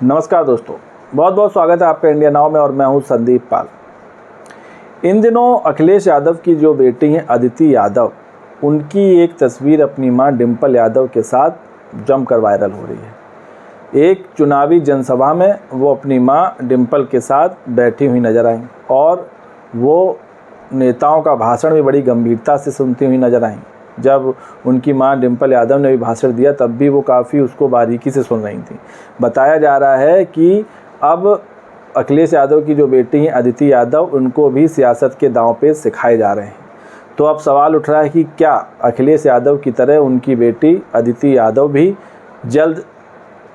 नमस्कार दोस्तों, बहुत बहुत स्वागत है आपका इंडिया नाउ में और मैं हूं संदीप पाल। इन दिनों अखिलेश यादव की जो बेटी हैं अदिति यादव, उनकी एक तस्वीर अपनी मां डिंपल यादव के साथ जमकर वायरल हो रही है। एक चुनावी जनसभा में वो अपनी मां डिंपल के साथ बैठी हुई नज़र आई और वो नेताओं का भाषण भी बड़ी गंभीरता से सुनती हुई नज़र आई। जब उनकी मां डिंपल यादव ने भी भाषण दिया तब भी वो काफ़ी उसको बारीकी से सुन रही थी। बताया जा रहा है कि अब अखिलेश यादव की जो बेटी हैं अदिति यादव, उनको भी सियासत के दांव पे सिखाए जा रहे हैं। तो अब सवाल उठ रहा है कि क्या अखिलेश यादव की तरह उनकी बेटी अदिति यादव भी जल्द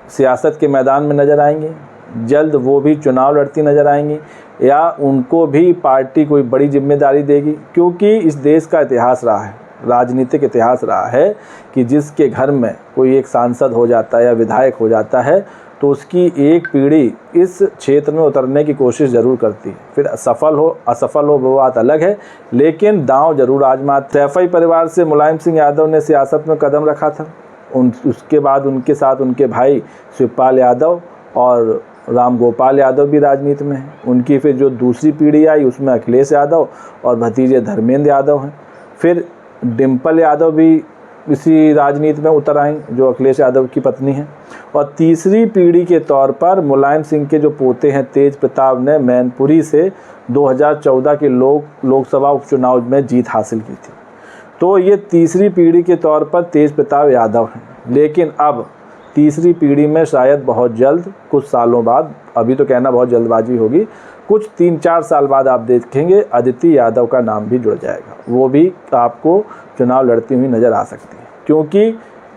सियासत के मैदान में नज़र आएंगी, जल्द वो भी चुनाव लड़ती नज़र आएंगी, या उनको भी पार्टी कोई बड़ी जिम्मेदारी देगी? क्योंकि इस देश का इतिहास रहा है, राजनीतिक इतिहास रहा है कि जिसके घर में कोई एक सांसद हो जाता है या विधायक हो जाता है तो उसकी एक पीढ़ी इस क्षेत्र में उतरने की कोशिश ज़रूर करती है। फिर सफल हो असफल हो वो बात अलग है, लेकिन दांव जरूर आजमाते। तैफई परिवार से मुलायम सिंह यादव ने सियासत में कदम रखा था। उसके बाद उनके साथ उनके भाई शिवपाल यादव और राम गोपाल यादव भी राजनीति में हैं। उनकी फिर जो दूसरी पीढ़ी आई उसमें अखिलेश यादव और भतीजे धर्मेंद्र यादव हैं। फिर डिंपल यादव भी इसी राजनीति में उतर आई जो अखिलेश यादव की पत्नी हैं। और तीसरी पीढ़ी के तौर पर मुलायम सिंह के जो पोते हैं तेज प्रताप ने मैनपुरी से 2014 के लोकसभा उपचुनाव में जीत हासिल की थी। तो ये तीसरी पीढ़ी के तौर पर तेज प्रताप यादव हैं। लेकिन अब तीसरी पीढ़ी में शायद बहुत जल्द, कुछ सालों बाद, अभी तो कहना बहुत जल्दबाजी होगी, कुछ 3-4 साल बाद आप देखेंगे अदिति यादव का नाम भी जुड़ जाएगा। वो भी आपको चुनाव लड़ती हुई नज़र आ सकती है। क्योंकि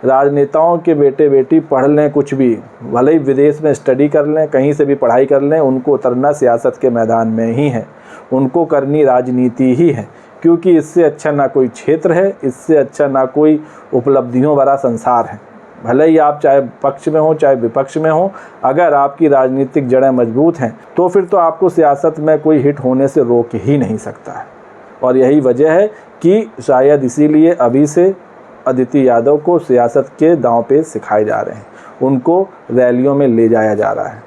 राजनेताओं के बेटे बेटी पढ़ लें कुछ भी, भले ही विदेश में स्टडी कर लें, कहीं से भी पढ़ाई कर लें, उनको उतरना सियासत के मैदान में ही है, उनको करनी राजनीति ही है। क्योंकि इससे अच्छा ना कोई क्षेत्र है, इससे अच्छा ना कोई उपलब्धियों भरा संसार है। भले ही आप चाहे पक्ष में हो चाहे विपक्ष में हो, अगर आपकी राजनीतिक जड़ें मजबूत हैं तो फिर तो आपको सियासत में कोई हिट होने से रोक ही नहीं सकता है। और यही वजह है कि शायद इसीलिए अभी से अदिति यादव को सियासत के दांव पे सिखाए जा रहे हैं। उनको रैलियों में ले जाया जा रहा है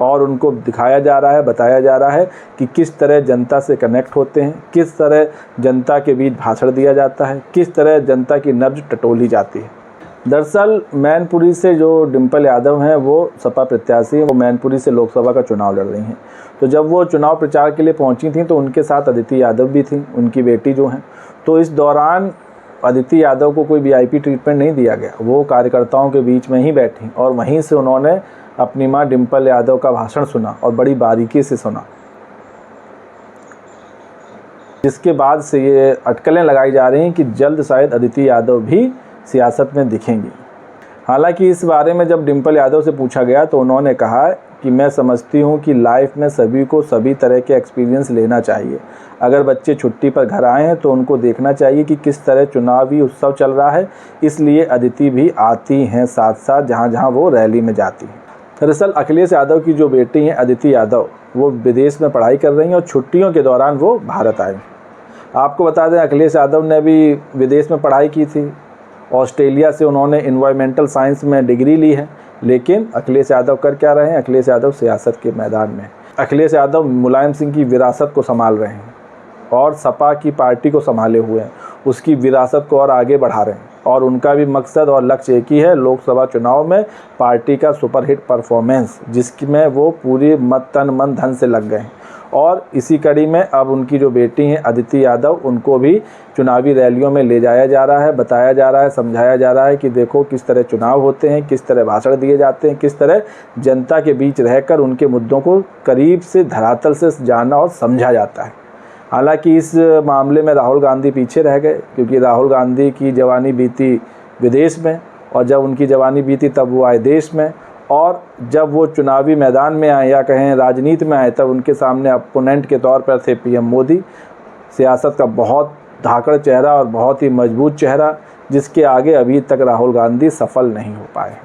और उनको दिखाया जा रहा है, बताया जा रहा है कि किस तरह जनता से कनेक्ट होते हैं, किस तरह जनता के बीच भाषण दिया जाता है, किस तरह जनता की नब्ज टटोली जाती है। दरअसल मैनपुरी से जो डिंपल यादव हैं वो सपा प्रत्याशी हैं, वो मैनपुरी से लोकसभा का चुनाव लड़ रही हैं। तो जब वो चुनाव प्रचार के लिए पहुंची थी तो उनके साथ अदिति यादव भी थी, उनकी बेटी जो हैं। तो इस दौरान अदिति यादव को कोई वीआईपी ट्रीटमेंट नहीं दिया गया, वो कार्यकर्ताओं के बीच में ही बैठी और वहीं से उन्होंने अपनी मां डिंपल यादव का भाषण सुना और बड़ी बारीकी से सुना, जिसके बाद से ये अटकलें लगाई जा रही हैं कि जल्द शायद अदिति यादव भी सियासत में दिखेंगी। हालांकि इस बारे में जब डिंपल यादव से पूछा गया तो उन्होंने कहा कि मैं समझती हूं कि लाइफ में सभी को सभी तरह के एक्सपीरियंस लेना चाहिए। अगर बच्चे छुट्टी पर घर आए हैं तो उनको देखना चाहिए कि किस तरह चुनावी उत्सव चल रहा है, इसलिए अदिति भी आती हैं साथ साथ जहां जहां वो रैली में जाती हैं। दरअसल अखिलेश यादव की जो बेटी हैं अदिति यादव, वो विदेश में पढ़ाई कर रही हैं और छुट्टियों के दौरान वो भारत आए। आपको बता दें अखिलेश यादव ने भी विदेश में पढ़ाई की थी, ऑस्ट्रेलिया से उन्होंने एनवायरमेंटल साइंस में डिग्री ली है। लेकिन अखिलेश यादव कर क्या रहे हैं? अखिलेश यादव सियासत के मैदान में, अखिलेश यादव मुलायम सिंह की विरासत को संभाल रहे हैं और सपा की पार्टी को संभाले हुए हैं, उसकी विरासत को और आगे बढ़ा रहे हैं। और उनका भी मकसद और लक्ष्य एक ही है, लोकसभा चुनाव में पार्टी का सुपरहिट परफॉर्मेंस, जिसमें वो पूरी तन मन धन से लग गए हैं। और इसी कड़ी में अब उनकी जो बेटी हैं अदिति यादव, उनको भी चुनावी रैलियों में ले जाया जा रहा है, बताया जा रहा है, समझाया जा रहा है कि देखो किस तरह चुनाव होते हैं, किस तरह भाषण दिए जाते हैं, किस तरह जनता के बीच रहकर उनके मुद्दों को करीब से धरातल से जाना और समझा जाता है। हालांकि इस मामले में राहुल गांधी पीछे रह गए, क्योंकि राहुल गांधी की जवानी बीती विदेश में और जब उनकी जवानी बीती तब वो आए देश में, और जब वो चुनावी मैदान में आए या कहें राजनीति में आए तब उनके सामने अपोनेंट के तौर पर थे पीएम मोदी, सियासत का बहुत धाकड़ चेहरा और बहुत ही मजबूत चेहरा, जिसके आगे अभी तक राहुल गांधी सफल नहीं हो पाए।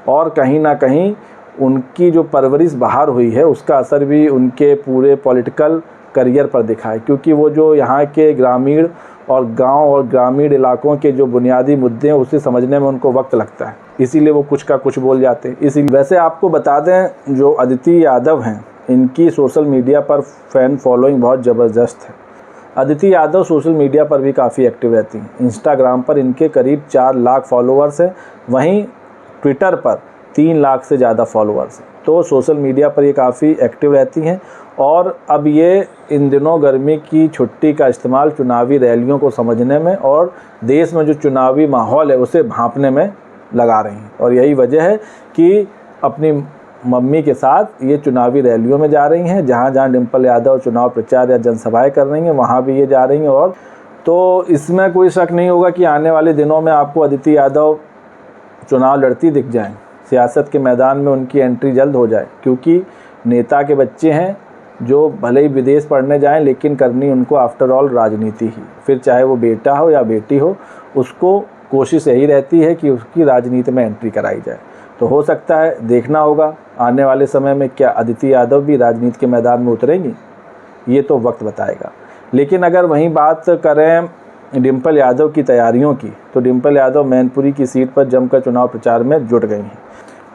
और कहीं ना कहीं उनकी जो परवरिश बाहर हुई है उसका असर भी उनके पूरे पॉलिटिकल करियर पर दिखा है, क्योंकि वो जो यहाँ के ग्रामीण और गांव और ग्रामीण इलाकों के जो बुनियादी मुद्दे हैं उसे समझने में उनको वक्त लगता है, इसीलिए वो कुछ का कुछ बोल जाते हैं। इसीलिए वैसे आपको बता दें, जो अदिति यादव हैं इनकी सोशल मीडिया पर फ़ैन फॉलोइंग बहुत ज़बरदस्त है। अदिति यादव सोशल मीडिया पर भी काफ़ी एक्टिव रहती हैं। इंस्टाग्राम पर इनके करीब 4 लाख फॉलोअर्स हैं, वहीं ट्विटर पर 3 लाख से ज़्यादा फॉलोअर्स हैं। तो सोशल मीडिया पर ये काफ़ी एक्टिव रहती हैं और अब ये इन दिनों गर्मी की छुट्टी का इस्तेमाल चुनावी रैलियों को समझने में और देश में जो चुनावी माहौल है उसे भांपने में लगा रही हैं। और यही वजह है कि अपनी मम्मी के साथ ये चुनावी रैलियों में जा रही हैं। जहाँ जहाँ डिम्पल यादव चुनाव प्रचार या जनसभाएं कर रही हैं वहाँ भी ये जा रही हैं। और तो इसमें कोई शक नहीं होगा कि आने वाले दिनों में आपको अदिति यादव चुनाव लड़ती दिख जाएं, सियासत के मैदान में उनकी एंट्री जल्द हो जाए, क्योंकि नेता के बच्चे हैं जो भले ही विदेश पढ़ने जाएं लेकिन करनी उनको आफ्टर ऑल राजनीति ही, फिर चाहे वो बेटा हो या बेटी हो, उसको कोशिश यही रहती है कि उसकी राजनीति में एंट्री कराई जाए। तो हो सकता है, देखना होगा आने वाले समय में क्या अदिति यादव भी राजनीति के मैदान में उतरेंगी, ये तो वक्त बताएगा। लेकिन अगर वहीं बात करें डिम्पल यादव की तैयारियों की, तो डिम्पल यादव मैनपुरी की सीट पर जमकर चुनाव प्रचार में जुट गई हैं।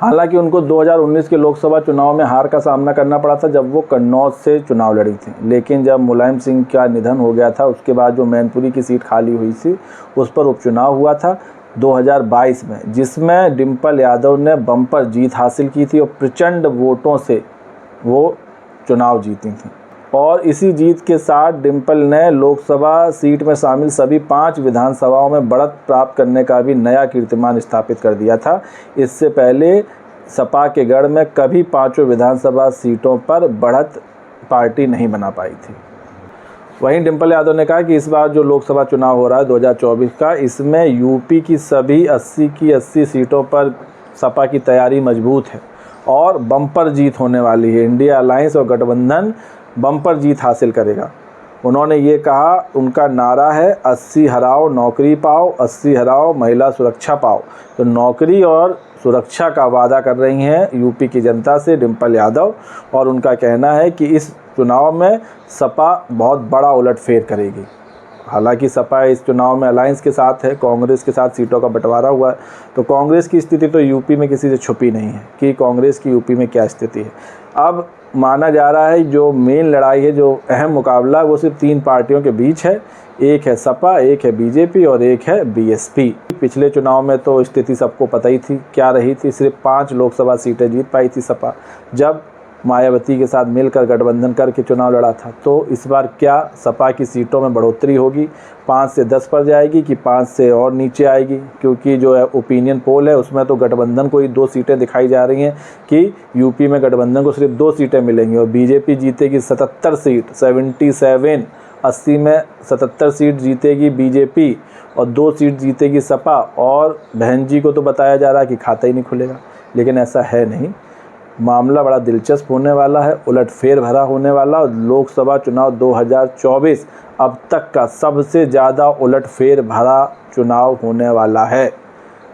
हालांकि उनको 2019 के लोकसभा चुनाव में हार का सामना करना पड़ा था जब वो कन्नौज से चुनाव लड़ी थी, लेकिन जब मुलायम सिंह का निधन हो गया था उसके बाद जो मैनपुरी की सीट खाली हुई थी उस पर उपचुनाव हुआ था 2022 में, जिसमें डिम्पल यादव ने बम्पर जीत हासिल की थी और प्रचंड वोटों से वो चुनाव जीती थी। और इसी जीत के साथ डिम्पल ने लोकसभा सीट में शामिल सभी 5 विधानसभाओं में बढ़त प्राप्त करने का भी नया कीर्तिमान स्थापित कर दिया था। इससे पहले सपा के गढ़ में कभी 5 विधानसभा सीटों पर बढ़त पार्टी नहीं बना पाई थी। वहीं डिम्पल यादव ने कहा कि इस बार जो लोकसभा चुनाव हो रहा है 2024 का, इसमें यूपी की सभी 80 की 80 सीटों पर सपा की तैयारी मजबूत है और बम्पर जीत होने वाली है। इंडिया अलायंस और गठबंधन बम्पर जीत हासिल करेगा। उन्होंने ये कहा, उनका नारा है 80 हराओ नौकरी पाओ, 80 हराओ महिला सुरक्षा पाओ। तो नौकरी और सुरक्षा का वादा कर रही हैं यूपी की जनता से डिम्पल यादव, और उनका कहना है कि इस चुनाव में सपा बहुत बड़ा उलटफेर करेगी। हालांकि सपा इस चुनाव में अलायंस के साथ है, कांग्रेस के साथ सीटों का बंटवारा हुआ है, तो कांग्रेस की स्थिति तो यूपी में किसी से छुपी नहीं है कि कांग्रेस की यूपी में क्या स्थिति है। अब माना जा रहा है जो मेन लड़ाई है, जो अहम मुकाबला, वो सिर्फ 3 पार्टियों के बीच है। एक है सपा, एक है बीजेपी और एक है बीएसपी। पिछले चुनाव में तो स्थिति सबको पता ही थी क्या रही थी, सिर्फ 5 लोकसभा सीटें जीत पाई थी सपा, जब मायावती के साथ मिलकर गठबंधन करके चुनाव लड़ा था। तो इस बार क्या सपा की सीटों में बढ़ोतरी होगी, 5 से 10 पर जाएगी कि 5 से और नीचे आएगी? क्योंकि जो है ओपिनियन पोल है उसमें तो गठबंधन को ही 2 सीटें दिखाई जा रही हैं कि यूपी में गठबंधन को सिर्फ 2 सीटें मिलेंगी और बीजेपी जीतेगी 77 सीट, 77, 80 में 77 सीट जीतेगी बीजेपी और 2 सीट जीतेगी सपा। और बहन जी को तो बताया जा रहा है कि खाता ही नहीं खुलेगा, लेकिन ऐसा है नहीं। मामला बड़ा दिलचस्प होने वाला है, उलटफेर भरा होने वाला। और लोकसभा चुनाव 2024 अब तक का सबसे ज़्यादा उलटफेर भरा चुनाव होने वाला है।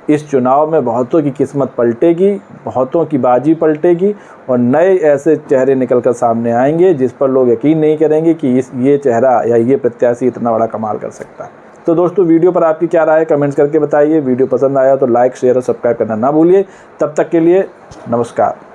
इस चुनाव में बहुतों की किस्मत पलटेगी, बहुतों की बाजी पलटेगी और नए ऐसे चेहरे निकलकर सामने आएंगे जिस पर लोग यकीन नहीं करेंगे कि ये चेहरा या ये प्रत्याशी इतना बड़ा कमाल कर सकता है। तो दोस्तों, वीडियो पर आपकी क्या राय है कमेंट्स करके बताइए। वीडियो पसंद आया तो लाइक शेयर और सब्सक्राइब करना ना भूलिए। तब तक के लिए नमस्कार।